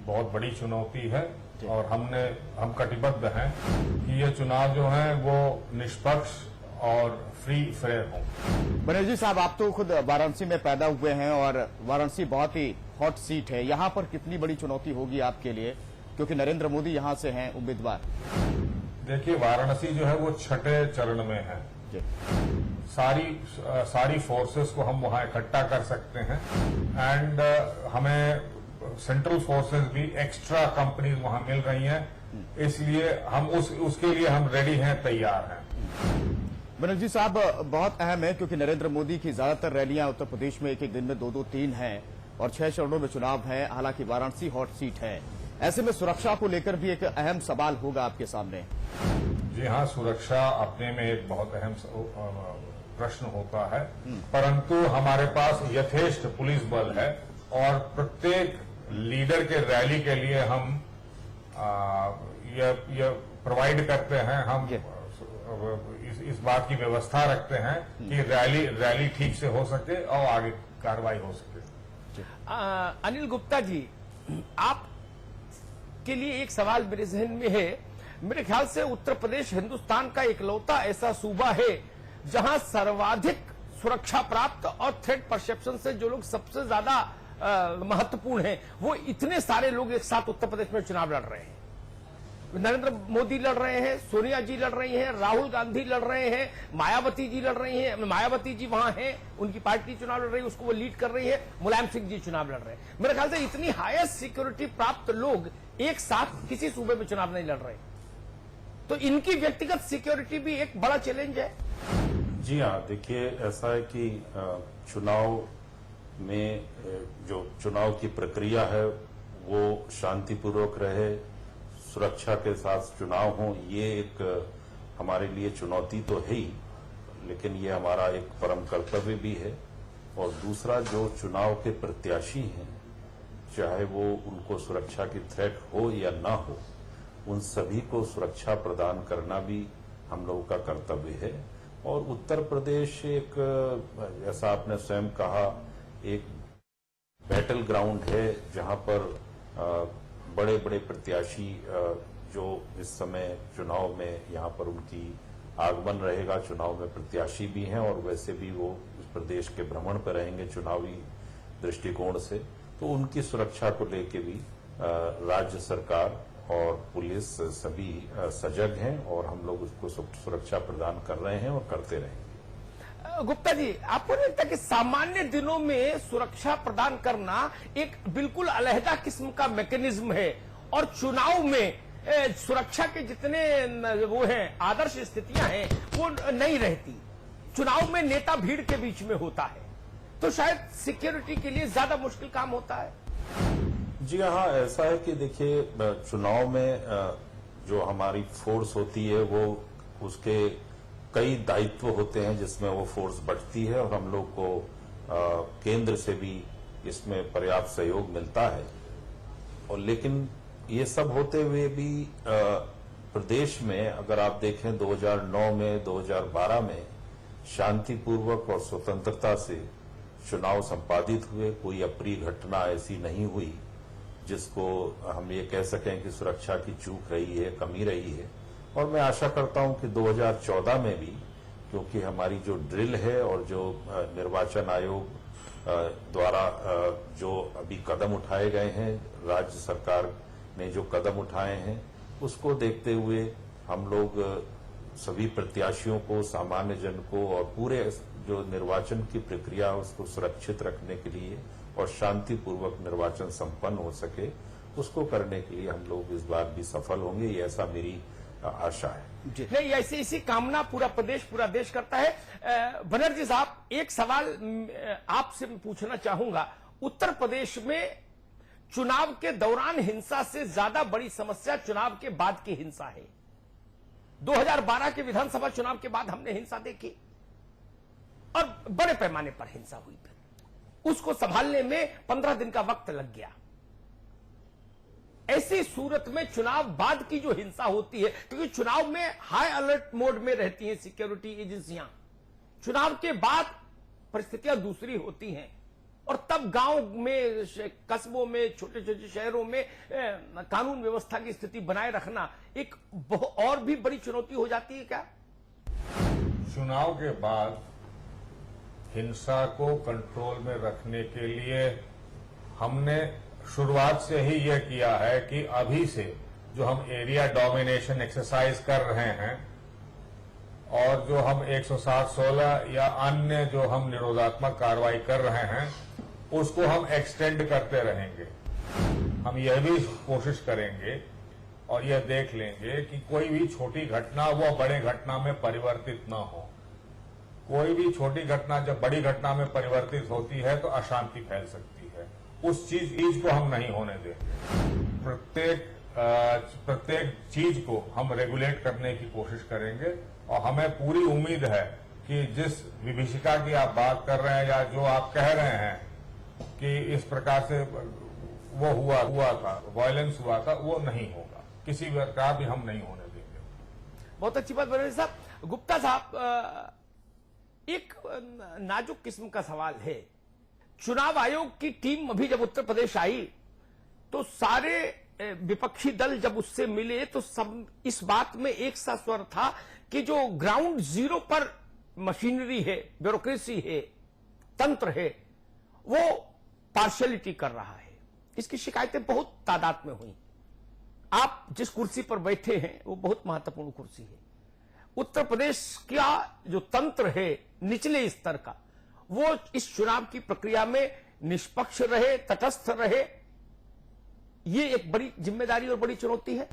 बहुत बड़ी चुनौती है और हम कटिबद्ध हैं कि ये चुनाव जो है वो निष्पक्ष और फ्री फेयर हो। बनर्जी साहब, आप तो खुद वाराणसी में पैदा हुए हैं और वाराणसी बहुत ही हॉट सीट है। यहाँ पर कितनी बड़ी चुनौती होगी आपके लिए, क्योंकि नरेंद्र मोदी यहाँ से हैं उम्मीदवार? देखिए, वाराणसी जो है वो छठे चरण में है। सारी फोर्सेस को हम वहां इकट्ठा कर सकते हैं एंड हमें सेंट्रल फोर्सेस भी एक्स्ट्रा कंपनीज वहां मिल रही हैं, इसलिए हम उसके लिए हम रेडी हैं, तैयार हैं। बनर्जी साहब, बहुत अहम है क्योंकि नरेंद्र मोदी की ज्यादातर रैलियां उत्तर प्रदेश में एक दिन में 2-2-3 हैं और 6 चरणों में चुनाव है। हालांकि वाराणसी हॉट सीट है, ऐसे में सुरक्षा को लेकर भी एक अहम सवाल होगा आपके सामने। जी हाँ, सुरक्षा अपने में एक बहुत अहम प्रश्न होता है, परंतु हमारे पास यथेष्ट पुलिस बल है और प्रत्येक लीडर के रैली के लिए हम ये प्रोवाइड करते हैं, हम इस बात की व्यवस्था रखते हैं कि रैली ठीक से हो सके और आगे कार्रवाई हो सके। अनिल गुप्ता जी, आप के लिए एक सवाल मेरे जहन में है। मेरे ख्याल से उत्तर प्रदेश हिंदुस्तान का इकलौता ऐसा सूबा है जहां सर्वाधिक सुरक्षा प्राप्त और थ्रेट परसेप्शन से जो लोग सबसे ज्यादा महत्वपूर्ण हैं, वो इतने सारे लोग एक साथ उत्तर प्रदेश में चुनाव लड़ रहे हैं। नरेंद्र मोदी लड़ रहे हैं, सोनिया जी लड़ रही हैं, राहुल गांधी लड़ रहे हैं, मायावती जी लड़ रही हैं। मायावती जी वहां हैं, उनकी पार्टी चुनाव लड़ रही है, उसको वो लीड कर रही है। मुलायम सिंह जी चुनाव लड़ रहे हैं। मेरे ख्याल से इतनी हाईएस्ट सिक्योरिटी प्राप्त लोग एक साथ किसी सूबे में चुनाव नहीं लड़ रहे, तो इनकी व्यक्तिगत सिक्योरिटी भी एक बड़ा चैलेंज है। जी हाँ, देखिए, ऐसा है कि चुनाव में जो चुनाव की प्रक्रिया है वो शांतिपूर्वक रहे, सुरक्षा के साथ चुनाव हो, ये एक हमारे लिए चुनौती तो है ही, लेकिन ये हमारा एक परम कर्तव्य भी है। और दूसरा, जो चुनाव के प्रत्याशी हैं, चाहे वो उनको सुरक्षा की थ्रेट हो या ना हो, उन सभी को सुरक्षा प्रदान करना भी हम लोगों का कर्तव्य है। और उत्तर प्रदेश एक, जैसा आपने स्वयं कहा, एक बैटल ग्राउंड है जहां पर बड़े बड़े प्रत्याशी जो इस समय चुनाव में यहाँ पर उनकी आगमन रहेगा, चुनाव में प्रत्याशी भी हैं और वैसे भी वो इस प्रदेश के भ्रमण पर रहेंगे चुनावी दृष्टिकोण से, तो उनकी सुरक्षा को लेके भी राज्य सरकार और पुलिस सभी सजग हैं और हम लोग उसको सुरक्षा प्रदान कर रहे हैं और करते रहेंगे। गुप्ता जी, आपको नहीं लगता कि सामान्य दिनों में सुरक्षा प्रदान करना एक बिल्कुल अलहदा किस्म का मैकेनिज्म है और चुनाव में सुरक्षा के जितने वो हैं आदर्श स्थितियां हैं वो नहीं रहती? चुनाव में नेता भीड़ के बीच में होता है, तो शायद सिक्योरिटी के लिए ज्यादा मुश्किल काम होता है। जी हाँ, ऐसा है कि देखिए, चुनाव में जो हमारी फोर्स होती है वो उसके कई दायित्व होते हैं जिसमें वो फोर्स बढ़ती है और हम लोग को केंद्र से भी इसमें पर्याप्त सहयोग मिलता है। और लेकिन ये सब होते हुए भी प्रदेश में अगर आप देखें 2009 में 2012 में शांतिपूर्वक और स्वतंत्रता से चुनाव संपादित हुए, कोई अप्रिय घटना ऐसी नहीं हुई जिसको हम ये कह सकें कि सुरक्षा की चूक रही है, कमी रही है। और मैं आशा करता हूं कि 2014 में भी, क्योंकि हमारी जो ड्रिल है और जो निर्वाचन आयोग द्वारा जो अभी कदम उठाए गए हैं, राज्य सरकार ने जो कदम उठाए हैं, उसको देखते हुए हम लोग सभी प्रत्याशियों को, सामान्य जन को और पूरे जो निर्वाचन की प्रक्रिया उसको सुरक्षित रखने के लिए और शांतिपूर्वक निर्वाचन संपन्न हो सके, उसको करने के लिए हम लोग इस बार भी सफल होंगे, ये ऐसा मेरी आशा है। नहीं, ऐसी इसी कामना पूरा प्रदेश, पूरा देश करता है। बनर्जी साहब, एक सवाल आपसे पूछना चाहूंगा। उत्तर प्रदेश में चुनाव के दौरान हिंसा से ज्यादा बड़ी समस्या चुनाव के बाद की हिंसा है। 2012 के विधानसभा चुनाव के बाद हमने हिंसा देखी और बड़े पैमाने पर हिंसा हुई, उसको संभालने में 15 दिन का वक्त लग गया। ऐसी सूरत में चुनाव बाद की जो हिंसा होती है, क्योंकि चुनाव में हाई अलर्ट मोड में रहती हैं सिक्योरिटी एजेंसियां, चुनाव के बाद परिस्थितियां दूसरी होती हैं। और तब गांव में, कस्बों में, छोटे छोटे शहरों में कानून व्यवस्था की स्थिति बनाए रखना एक और भी बड़ी चुनौती हो जाती है क्या? चुनाव के बाद हिंसा को कंट्रोल में रखने के लिए हमने शुरुआत से ही यह किया है कि अभी से जो हम एरिया डोमिनेशन एक्सरसाइज कर रहे हैं और जो हम 107-16 या अन्य जो हम निरोधात्मक कार्रवाई कर रहे हैं उसको हम एक्सटेंड करते रहेंगे। हम यह भी कोशिश करेंगे और यह देख लेंगे कि कोई भी छोटी घटना वो बड़े घटना में परिवर्तित न हो। कोई भी छोटी घटना जब बड़ी घटना में परिवर्तित होती है तो अशांति फैल सकती है। उस चीज को हम नहीं होने देंगे। प्रत्येक चीज को हम रेगुलेट करने की कोशिश करेंगे और हमें पूरी उम्मीद है कि जिस विभीषिका की आप बात कर रहे हैं या जो आप कह रहे हैं कि इस प्रकार से वो हुआ था, वायलेंस हुआ था, वो नहीं होगा। किसी प्रकार भी हम नहीं होने देंगे। बहुत अच्छी बात बनर्जी साहब। गुप्ता साहब, एक नाजुक किस्म का सवाल है। चुनाव आयोग की टीम अभी जब उत्तर प्रदेश आई तो सारे विपक्षी दल जब उससे मिले तो सब इस बात में एक सा स्वर था कि जो ग्राउंड जीरो पर मशीनरी है, ब्यूरोक्रेसी है, तंत्र है, वो पार्शियलिटी कर रहा है। इसकी शिकायतें बहुत तादाद में हुई। आप जिस कुर्सी पर बैठे हैं वो बहुत महत्वपूर्ण कुर्सी है। उत्तर प्रदेश का जो तंत्र है निचले स्तर का, वो इस चुनाव की प्रक्रिया में निष्पक्ष रहे, तटस्थ रहे, ये एक बड़ी जिम्मेदारी और बड़ी चुनौती है।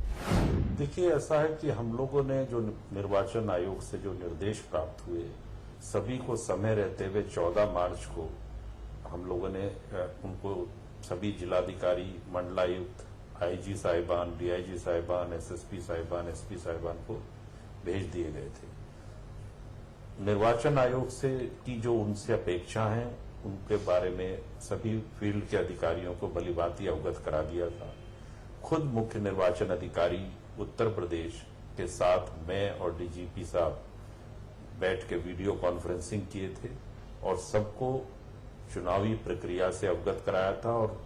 देखिए, ऐसा है कि हम लोगों ने जो निर्वाचन आयोग से जो निर्देश प्राप्त हुए, सभी को समय रहते हुए 14 मार्च को हम लोगों ने उनको सभी जिलाधिकारी, मंडलायुक्त, आईजी साहिबान, डीआईजी साहिबान, एसएसपी साहिबान, एसपी साहिबान को भेज दिए गए थे। निर्वाचन आयोग से की जो उनसे अपेक्षा है उनके बारे में सभी फील्ड के अधिकारियों को भलीभांति अवगत करा दिया था। खुद मुख्य निर्वाचन अधिकारी उत्तर प्रदेश के साथ मैं और डीजीपी साहब बैठ के वीडियो कॉन्फ्रेंसिंग किए थे और सबको चुनावी प्रक्रिया से अवगत कराया था और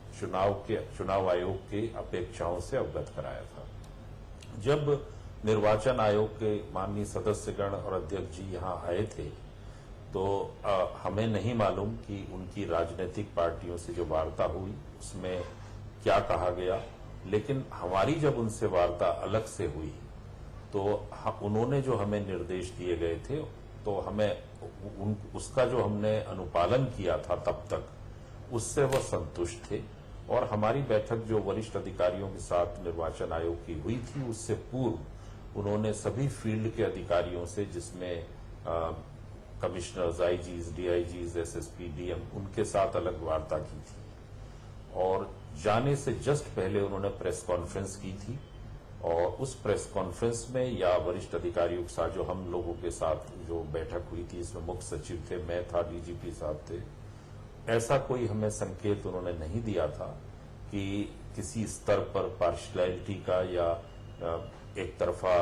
चुनाव आयोग के अपेक्षाओं से अवगत कराया था। जब निर्वाचन आयोग के माननीय सदस्यगण और अध्यक्ष जी यहां आए थे तो हमें नहीं मालूम कि उनकी राजनीतिक पार्टियों से जो वार्ता हुई उसमें क्या कहा गया, लेकिन हमारी जब उनसे वार्ता अलग से हुई तो उन्होंने जो हमें निर्देश दिए गए थे तो हमें उसका जो हमने अनुपालन किया था तब तक उससे वह संतुष्ट थे। और हमारी बैठक जो वरिष्ठ अधिकारियों के साथ निर्वाचन आयोग की हुई थी उससे पूर्व उन्होंने सभी फील्ड के अधिकारियों से, जिसमें कमिश्नर्स, आईजीज, डीआईजीज, एसएसपी, डीएम, उनके साथ अलग वार्ता की थी और जाने से जस्ट पहले उन्होंने प्रेस कॉन्फ्रेंस की थी और उस प्रेस कॉन्फ्रेंस में या वरिष्ठ अधिकारियों के साथ जो हम लोगों के साथ जो बैठक हुई थी, इसमें मुख्य सचिव थे, मैं था, डीजीपी साहब थे, ऐसा कोई हमें संकेत उन्होंने नहीं दिया था कि किसी स्तर पर पार्शियलिटी का या एक तरफा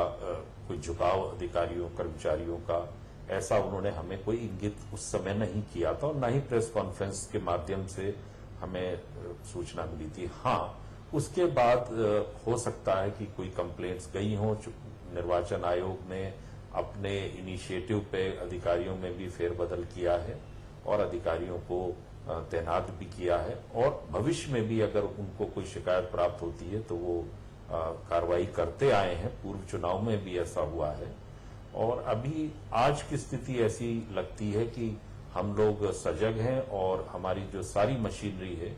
कोई झुकाव अधिकारियों कर्मचारियों का, ऐसा उन्होंने हमें कोई इंगित उस समय नहीं किया था और न ही प्रेस कॉन्फ्रेंस के माध्यम से हमें सूचना मिली थी। हाँ, उसके बाद हो सकता है कि कोई कंप्लेंट्स गई हों, निर्वाचन आयोग ने अपने इनिशिएटिव पे अधिकारियों में भी फेरबदल किया है और अधिकारियों को तैनात भी किया है और भविष्य में भी अगर उनको कोई शिकायत प्राप्त होती है तो वो कार्रवाई करते आए हैं। पूर्व चुनाव में भी ऐसा हुआ है और अभी आज की स्थिति ऐसी लगती है कि हम लोग सजग हैं और हमारी जो सारी मशीनरी है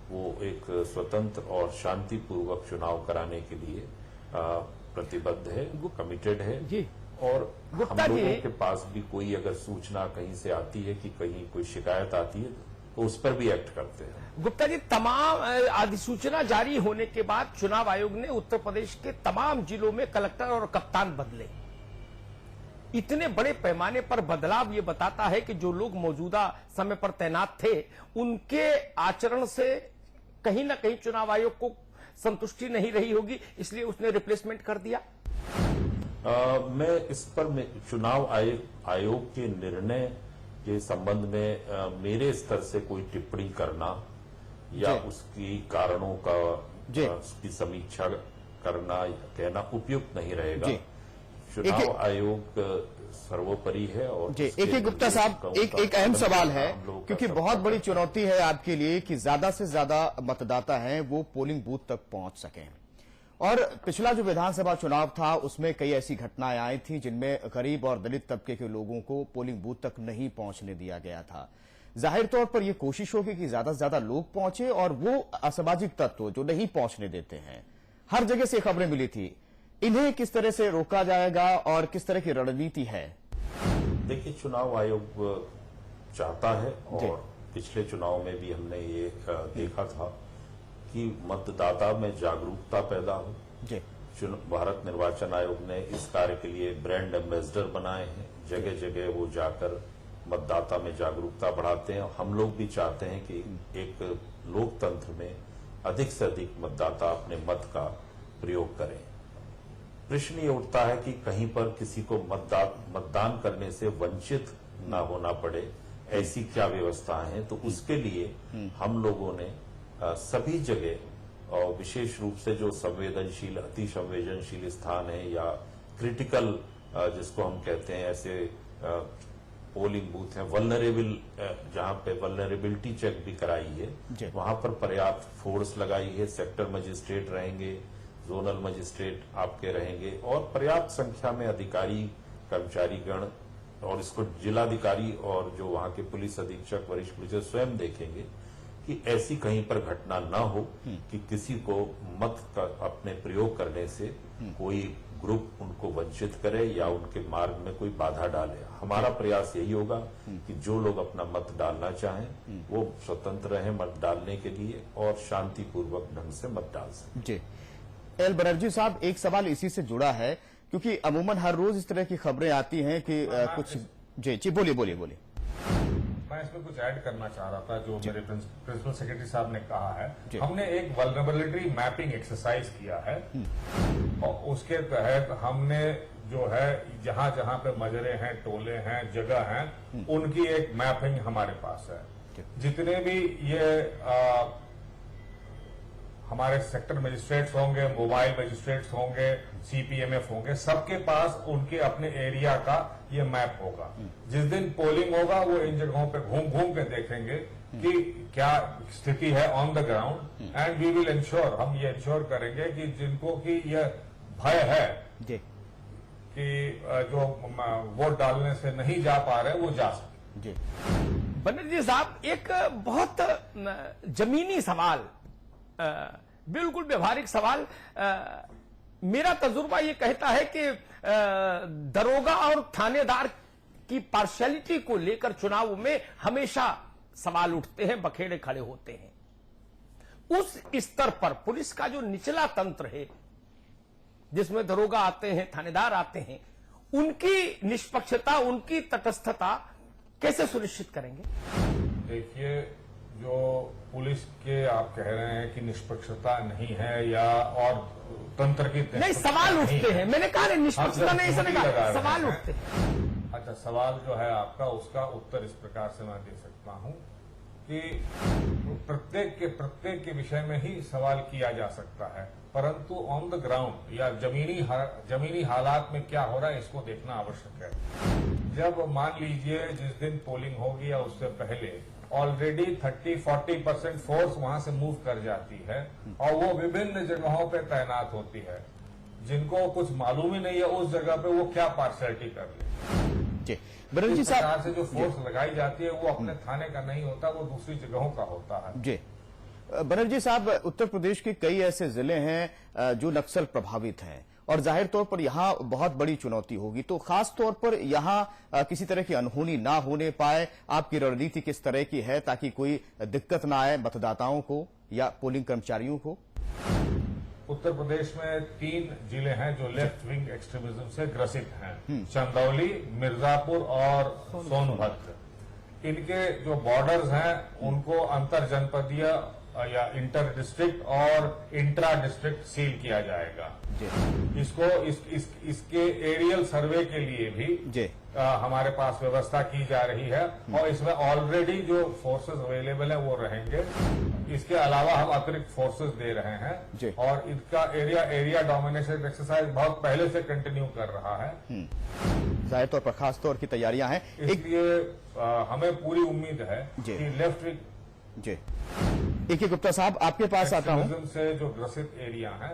वो एक स्वतंत्र और शांतिपूर्वक चुनाव कराने के लिए प्रतिबद्ध है, कमिटेड है जी। और हम लोगों के पास भी कोई अगर सूचना कहीं से आती है कि कहीं कोई शिकायत आती है तो उस पर भी एक्ट करते हैं। गुप्ता जी, तमाम अधिसूचना जारी होने के बाद चुनाव आयोग ने उत्तर प्रदेश के तमाम जिलों में कलेक्टर और कप्तान बदले। इतने बड़े पैमाने पर बदलाव ये बताता है कि जो लोग मौजूदा समय पर तैनात थे उनके आचरण से कहीं ना कहीं चुनाव आयोग को संतुष्टि नहीं रही होगी, इसलिए उसने रिप्लेसमेंट कर दिया। मैं इस पर चुनाव आयोग के निर्णय के संबंध में मेरे स्तर से कोई टिप्पणी करना या जी। उसकी कारणों का जी। उसकी समीक्षा करना या कहना उपयुक्त नहीं रहेगा। जी। चुनाव आयोग सर्वोपरि है और जी, एक गुप्ता साहब, एक अहम सवाल है, क्योंकि बहुत बड़ी चुनौती है आपके लिए कि ज्यादा से ज्यादा मतदाता हैं वो पोलिंग बूथ तक पहुंच सकें। और पिछला जो विधानसभा चुनाव था उसमें कई ऐसी घटनाएं आई थी जिनमें गरीब और दलित तबके के लोगों को पोलिंग बूथ तक नहीं पहुंचने दिया गया था। जाहिर तौर पर यह कोशिश होगी कि ज्यादा से ज्यादा लोग पहुंचे और वो असामाजिक तत्व जो नहीं पहुंचने देते हैं, हर जगह से खबरें मिली थी, इन्हें किस तरह से रोका जाएगा और किस तरह की रणनीति है? देखिए, चुनाव आयोग चाहता है और पिछले चुनाव में भी हमने ये देखा था कि मतदाता में जागरूकता पैदा हो। जी। भारत निर्वाचन आयोग ने इस कार्य के लिए ब्रांड एम्बेसडर बनाए हैं, जगह जगह वो जाकर मतदाता में जागरूकता बढ़ाते हैं। हम लोग भी चाहते हैं कि एक लोकतंत्र में अधिक से अधिक मतदाता अपने मत का प्रयोग करें। प्रश्न ये उठता है कि कहीं पर किसी को मतदान करने से वंचित न होना पड़े, ऐसी क्या व्यवस्थाएं हैं। तो उसके लिए हम लोगों ने सभी जगह और विशेष रूप से जो संवेदनशील, अति संवेदनशील स्थान है या क्रिटिकल जिसको हम कहते हैं, ऐसे पोलिंग बूथ है, वल्नरेबल, जहां पे वल्नरेबिलिटी चेक भी कराई है, वहां पर पर्याप्त फोर्स लगाई है। सेक्टर मजिस्ट्रेट रहेंगे, जोनल मजिस्ट्रेट आपके रहेंगे और पर्याप्त संख्या में अधिकारी, कर्मचारी गण, और इसको जिलाधिकारी और जो वहां के पुलिस अधीक्षक, वरिष्ठ पुलिस स्वयं देखेंगे कि ऐसी कहीं पर घटना न हो कि किसी को मत का अपने प्रयोग करने से कोई ग्रुप उनको वंचित करे या उनके मार्ग में कोई बाधा डाले। हमारा प्रयास यही होगा कि जो लोग अपना मत डालना चाहें वो स्वतंत्र रहें मत डालने के लिए और शांतिपूर्वक ढंग से मत डाल सकें। जी। एल बनर्जी साहब, एक सवाल इसी से जुड़ा है, क्योंकि अमूमन हर रोज इस तरह की खबरें आती हैं कि कुछ। जी बोलिए। मैं इसमें कुछ ऐड करना चाह रहा था जो मेरे प्रिंसिपल सेक्रेटरी साहब ने कहा है। हमने एक वल्नरेबिलिटी मैपिंग एक्सरसाइज किया है और उसके तहत हमने जो है जहां जहां पे मजरे हैं, टोले हैं, जगह हैं, उनकी एक मैपिंग हमारे पास है। जितने भी ये हमारे सेक्टर मजिस्ट्रेट्स होंगे, मोबाइल मजिस्ट्रेट्स होंगे, सीपीएमएफ होंगे, सबके पास उनके अपने एरिया का ये मैप होगा। जिस दिन पोलिंग होगा वो इन जगहों पे घूम घूम के देखेंगे कि क्या स्थिति है on the ground, and we will ensure, हम ये इंश्योर करेंगे कि जिनको कि ये भय है कि जो वोट डालने से नहीं जा पा रहे वो जा सके। बनर्जी साहब, एक बहुत जमीनी सवाल, बिल्कुल व्यवहारिक सवाल, मेरा तजुर्बा ये कहता है कि दरोगा और थानेदार की पार्शियलिटी को लेकर चुनाव में हमेशा सवाल उठते हैं, बखेड़े खड़े होते हैं। उस स्तर पर पुलिस का जो निचला तंत्र है, जिसमें दरोगा आते हैं, थानेदार आते हैं, उनकी निष्पक्षता, उनकी तटस्थता कैसे सुनिश्चित करेंगे? देखिए, जो पुलिस के आप कह रहे हैं कि निष्पक्षता नहीं है या और तंत्र की नहीं, सवाल उठते हैं। मैंने कहा निष्पक्षता नहीं, ऐसा नहीं कहा, सवाल उठते हैं। अच्छा, सवाल जो है आपका, उसका उत्तर इस प्रकार से मैं दे सकता हूं कि प्रत्येक के विषय में ही सवाल किया जा सकता है, परंतु ऑन द ग्राउंड या जमीनी हालात में क्या हो रहा है इसको देखना आवश्यक है। जब मान लीजिए जिस दिन पोलिंग होगी या उससे पहले ऑलरेडी 30-40% फोर्स वहां से मूव कर जाती है और वो विभिन्न जगहों पे तैनात होती है, जिनको कुछ मालूम ही नहीं है उस जगह पे वो क्या पार्शियलिटी कर ले। बनर्जी साहब, से जो फोर्स लगाई जाती है वो अपने थाने का नहीं होता, वो दूसरी जगहों का होता है। जी बनर्जी साहब, उत्तर प्रदेश के कई ऐसे जिले हैं जो नक्सल प्रभावित हैं और जाहिर तौर पर यहां बहुत बड़ी चुनौती होगी, तो खास तौर पर यहां किसी तरह की अनहोनी ना होने पाए, आपकी रणनीति किस तरह की है ताकि कोई दिक्कत ना आए मतदाताओं को या पोलिंग कर्मचारियों को? उत्तर प्रदेश में 3 जिले हैं जो लेफ्ट विंग एक्सट्रीमिज्म से ग्रसित हैं, चंदौली, मिर्जापुर और सोनभद्र। इनके जो बॉर्डर्स हैं उनको अंतर जनपदीय या इंटर डिस्ट्रिक्ट और इंट्रा डिस्ट्रिक्ट सील किया जाएगा। जी इसको इसके एरियल सर्वे के लिए भी जी हमारे पास व्यवस्था की जा रही है और इसमें ऑलरेडी जो फोर्सेस अवेलेबल है वो रहेंगे। इसके अलावा हम अतिरिक्त फोर्सेस दे रहे हैं जी। और इनका एरिया डोमिनेशन एक्सरसाइज बहुत पहले से कंटिन्यू कर रहा है। जाहिर तौर पर खास तौर की तैयारियां हैं। इसलिए हमें पूरी उम्मीद है जी। कि लेफ्ट विंग जी ए के गुप्ता साहब, आपके पास आता हूं। से जो ग्रसित एरिया है